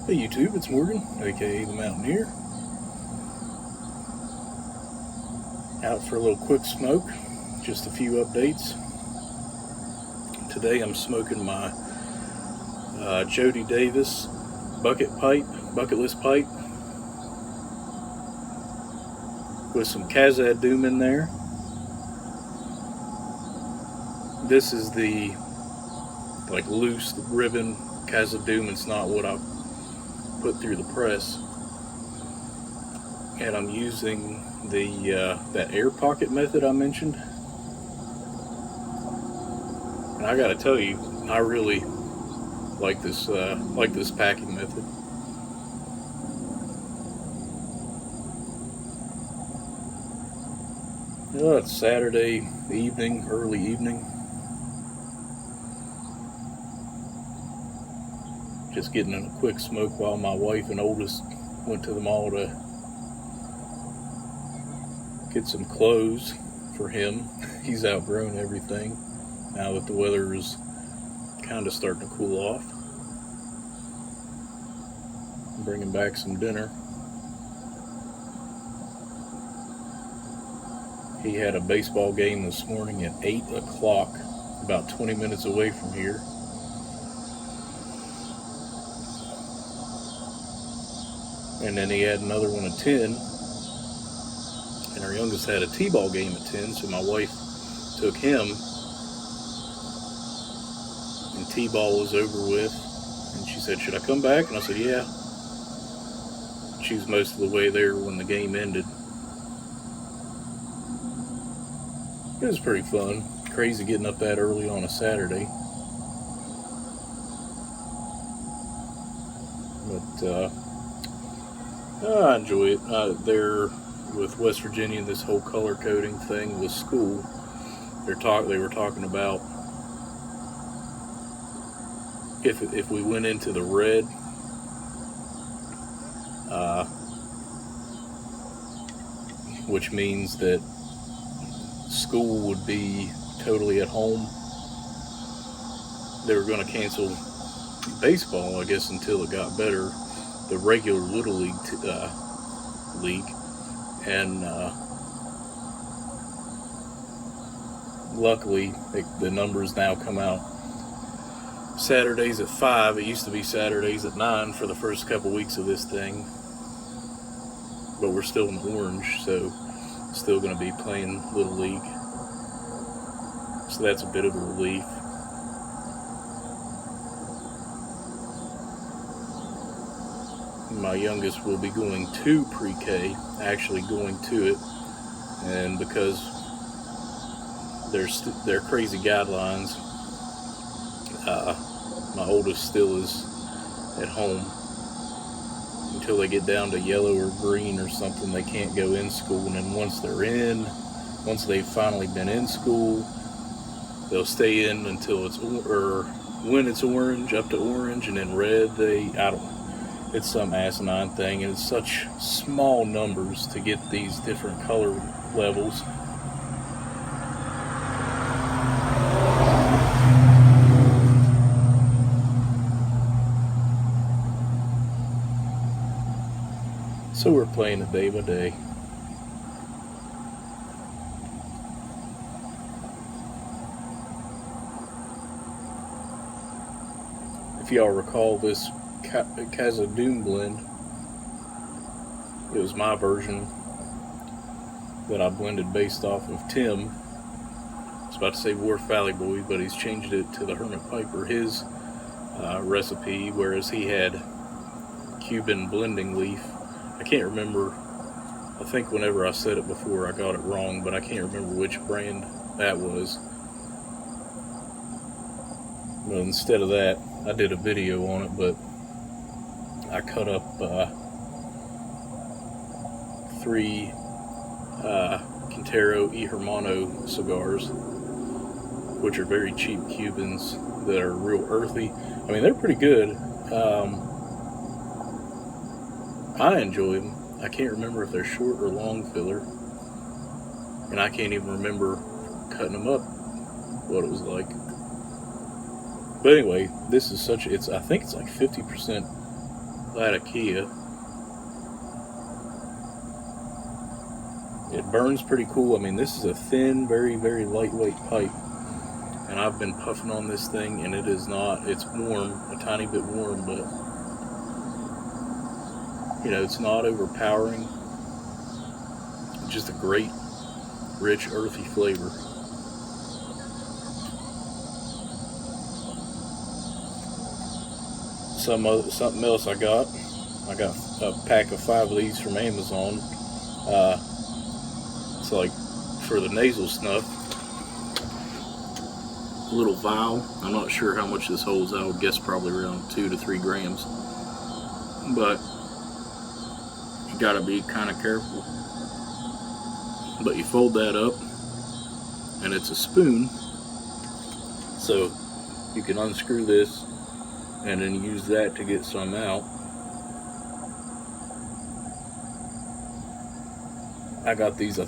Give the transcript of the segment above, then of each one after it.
Hey YouTube, it's Morgan, aka the Mountaineer. Out for a little quick smoke, just a few updates. Today I'm smoking my Jody Davis bucketless pipe with some Khazad Doom in there. This is the loose ribbon Khazad Doom. It's not what I put through the press, and I'm using the that air pocket method I mentioned. And I gotta tell you, I really like this packing method. It's Saturday evening, early evening. Just getting in a quick smoke while my wife and oldest went to the mall to get some clothes for him. He's outgrown everything now that the weather is kind of starting to cool off. I'm bringing back some dinner. He had a baseball game this morning at 8 o'clock, about 20 minutes away from here. And then he had another one at 10, and our youngest had a t-ball game at 10, so my wife took him, and t-ball was over with, and she said, "Should I come back?" And I said, "Yeah." She was most of the way there when the game ended. It was pretty fun. Crazy getting up that early on a Saturday. But I enjoy it. They're with West Virginia, this whole color coding thing with school. They were talking about if we went into the red, which means that school would be totally at home. They were going to cancel baseball, I guess, until it got better, the regular Little League league, and luckily the numbers now come out Saturdays at 5. It used to be Saturdays at 9 for the first couple weeks of this thing, but we're still in orange, so still going to be playing Little League, so that's a bit of a relief. My youngest will be going to pre-K, actually going to it, and because there's crazy guidelines, my oldest still is at home until they get down to yellow or green or something. They can't go in school, and then once they've finally been in school, they'll stay in until when it's orange, up to orange, and then red. It's some asinine thing, and it's such small numbers to get these different color levels. So we're playing it day by day. If y'all recall this Khazad Doom blend, it was my version that I blended based off of Tim. I was about to say Wharf Valley Boy, but he's changed it to the Hermit Piper, his recipe, whereas he had Cuban blending leaf. I can't remember. I think whenever I said it before I got it wrong, but I can't remember which brand that was. But instead of that, I did a video on it, but I cut up 3 Quintero y Hermano cigars, which are very cheap Cubans that are real earthy. I mean, they're pretty good. I enjoy them. I can't remember if they're short or long filler, and I can't even remember cutting them up what it was like. But anyway, this is I think it's like 50% Latakia. It burns pretty cool. I mean, this is a thin, very, very lightweight pipe. And I've been puffing on this thing, and it is not, it's warm, a tiny bit warm, but, you know, it's not overpowering. Just a great, rich, earthy flavor. Something else I got a pack of 5 of these from Amazon. It's like for the nasal snuff, a little vial. I'm not sure how much this holds. I would guess probably around 2 to 3 grams, but you gotta be kind of careful. But you fold that up, and it's a spoon, so you can unscrew this and then use that to get some out. I got these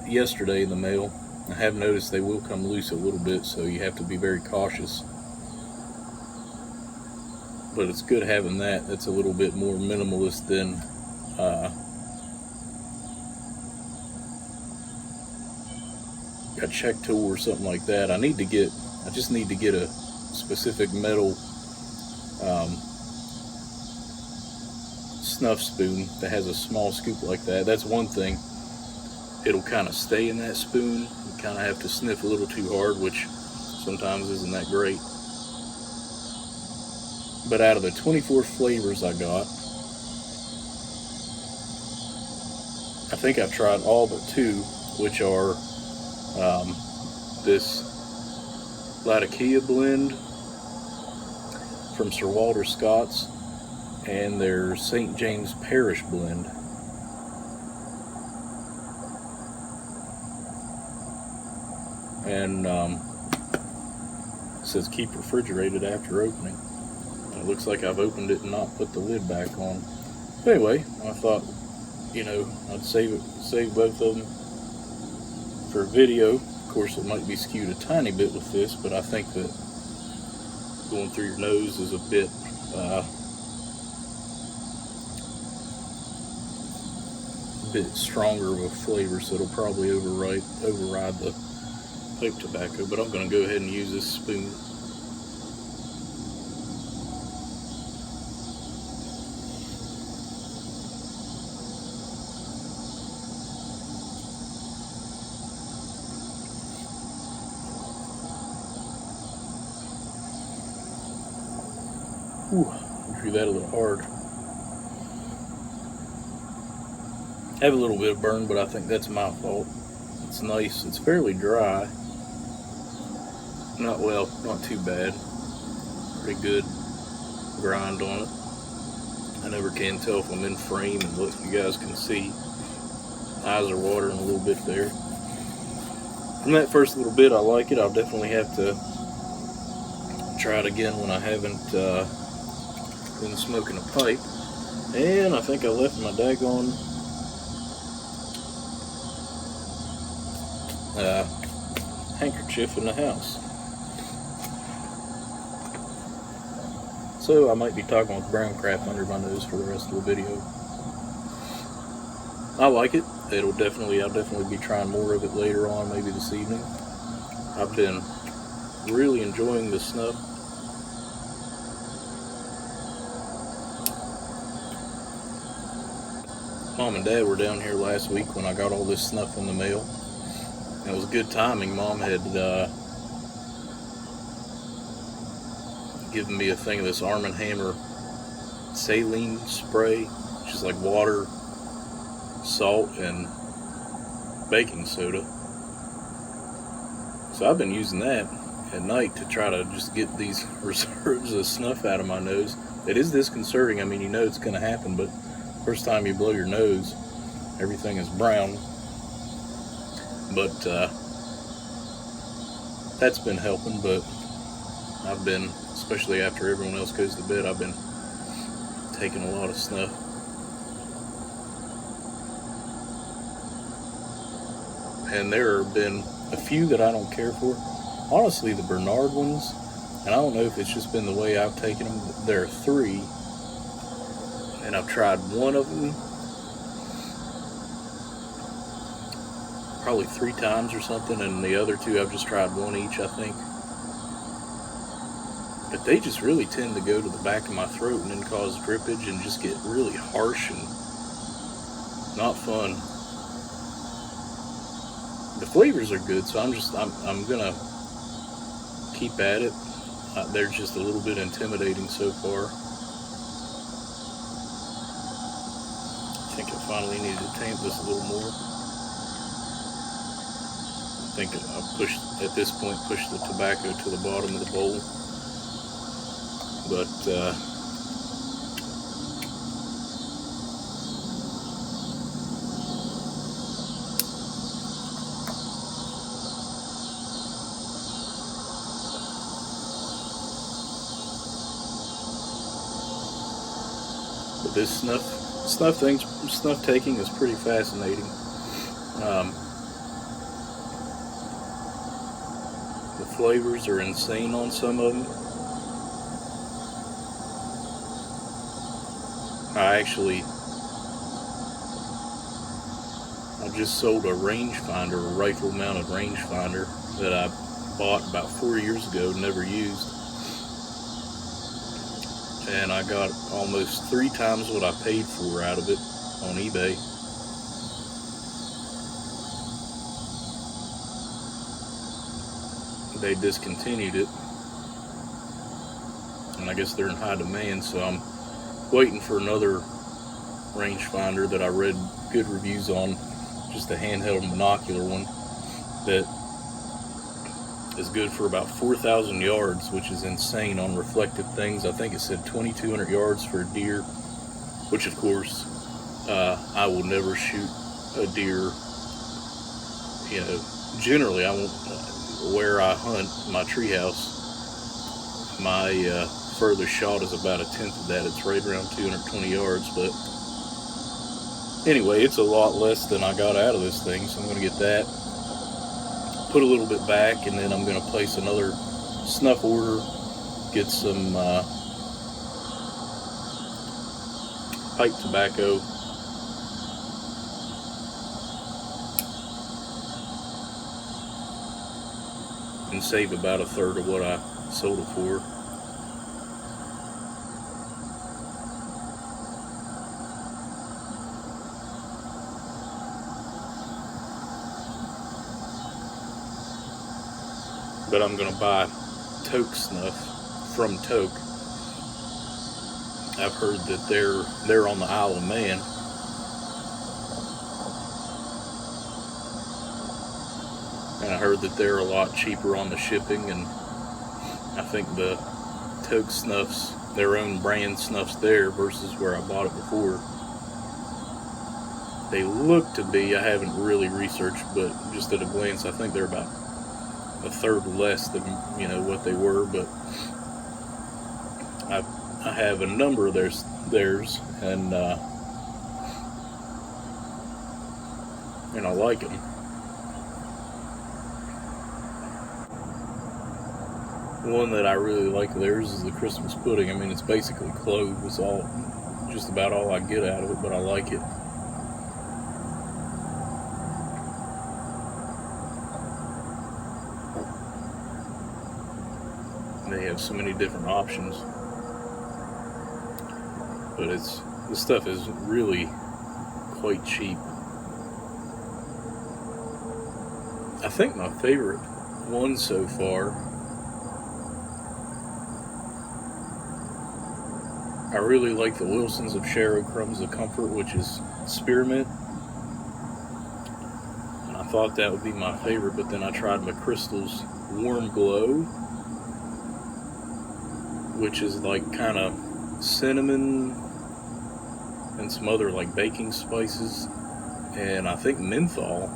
yesterday in the mail. I have noticed they will come loose a little bit, so you have to be very cautious. But it's good having that. That's a little bit more minimalist than a check tool or something like that. I just need to get a specific metal snuff spoon that has a small scoop like that. That's one thing. It'll kind of stay in that spoon. You kind of have to sniff a little too hard, which sometimes isn't that great. But out of the 24 flavors I got, I think I've tried all but 2, which are this Latakia blend from Sir Walter Scott's and their St. James Parish blend. And it says keep refrigerated after opening. And it looks like I've opened it and not put the lid back on. But anyway, I thought, you know, I'd save both of them for a video. Of course, it might be skewed a tiny bit with this, but I think that going through your nose is a bit stronger of a flavor, so it'll probably override the pipe tobacco. But I'm going to go ahead and use this spoon. Ooh, I drew that a little hard. I have a little bit of burn, but I think that's my fault. It's nice. It's fairly dry. Not too bad. Pretty good grind on it. I never can tell if I'm in frame, and look, you guys can see. Eyes are watering a little bit there. From that first little bit, I like it. I'll definitely have to try it again when I haven't been smoking a pipe. And I think I left my daggone handkerchief in the house. So I might be talking with brown crap under my nose for the rest of the video. I like it. I'll definitely be trying more of it later on, maybe this evening. I've been really enjoying the snuff. Mom and Dad were down here last week when I got all this snuff in the mail. And it was good timing. Mom had given me a thing of this Arm & Hammer saline spray, which is like water, salt, and baking soda. So I've been using that at night to try to just get these reserves of snuff out of my nose. It is disconcerting. I mean, you know it's going to happen, but first time you blow your nose, everything is brown. But that's been helping. But I've been, especially after everyone else goes to bed, I've been taking a lot of snuff. And there have been a few that I don't care for. Honestly, the Bernard ones, and I don't know if it's just been the way I've taken them, there are 3 and I've tried one of them probably 3 times or something, and the other 2 I've just tried one each, I think. But they just really tend to go to the back of my throat and then cause drippage and just get really harsh and not fun. The flavors are good, so I'm gonna keep at it. They're just a little bit intimidating so far. I think I finally need to tamp this a little more. I think I've at this point, pushed the tobacco to the bottom of the bowl. But this snuff taking is pretty fascinating. The flavors are insane on some of them. I just sold a rangefinder, a rifle-mounted rangefinder that I bought about 4 years ago, never used. And I got almost 3 times what I paid for out of it on eBay. They discontinued it, and I guess they're in high demand, so I'm waiting for another rangefinder that I read good reviews on, just a handheld monocular one that is good for about 4,000 yards, which is insane on reflective things. I think it said 2,200 yards for a deer, which of course I will never shoot a deer. You know, generally I won't. Where I hunt, my treehouse, my furthest shot is about 1/10 of that. It's right around 220 yards, but anyway, it's a lot less than I got out of this thing, so I'm going to get that, put a little bit back, and then I'm going to place another snuff order, get some pipe tobacco, and save about 1/3 of what I sold it for. But I'm gonna buy Toke snuff from Toke. I've heard that they're on the Isle of Man. And I heard that they're a lot cheaper on the shipping, and I think the Toke snuffs, their own brand snuffs there versus where I bought it before. They look to be, I haven't really researched, but just at a glance, I think they're about 1/3 less than, you know, what they were, but I have a number of theirs, and I like them. One that I really like of theirs is the Christmas pudding. I mean, it's basically clove. It's just about all I get out of it, but I like it. They have so many different options, but this stuff is really quite cheap. I think my favorite one so far, I really like the Wilsons of Sharrow Crumbs of Comfort, which is spearmint, and I thought that would be my favorite, but then I tried McChrystal's Warm Glow, which is like kind of cinnamon and some other like baking spices, and I think menthol.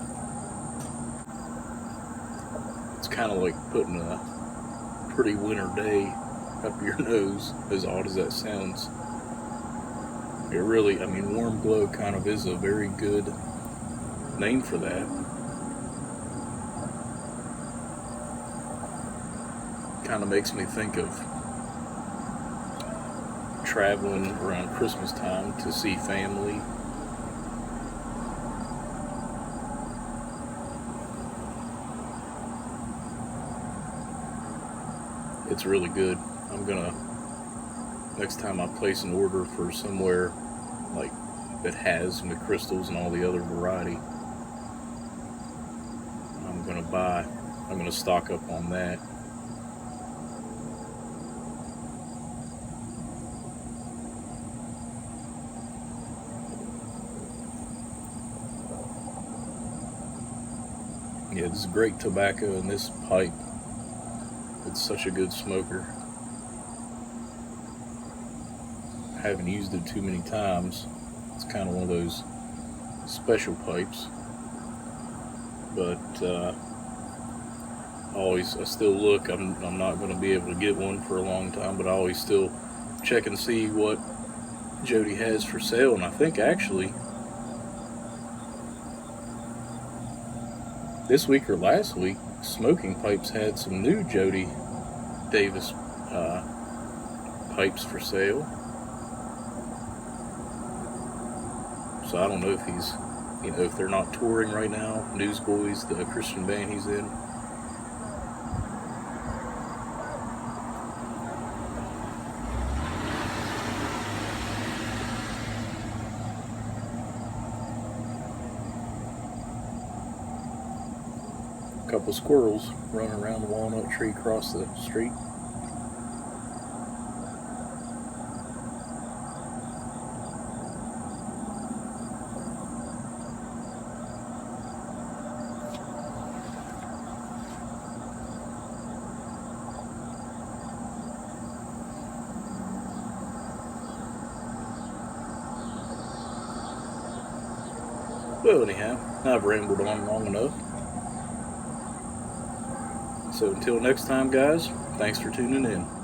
It's kind of like putting a pretty winter day up your nose, as odd as that sounds. It really, I mean, Warm Glow kind of is a very good name for that. Kind of makes me think of traveling around Christmas time to see family. It's really good. I'm gonna, next time I place an order for somewhere like that has McChrystals and all the other variety, I'm gonna stock up on that. Yeah, this is great tobacco, and this pipe, it's such a good smoker. I haven't used it too many times. It's kind of one of those special pipes, but I still look. I'm not going to be able to get one for a long time, but I always still check and see what Jody has for sale. And I think actually this week or last week, Smoking Pipes had some new Jody Davis pipes for sale. So I don't know if he's, if they're not touring right now. Newsboys, the Christian band he's in. A couple squirrels running around the walnut tree across the street. Well, anyhow, I've rambled on long enough. So until next time, guys, thanks for tuning in.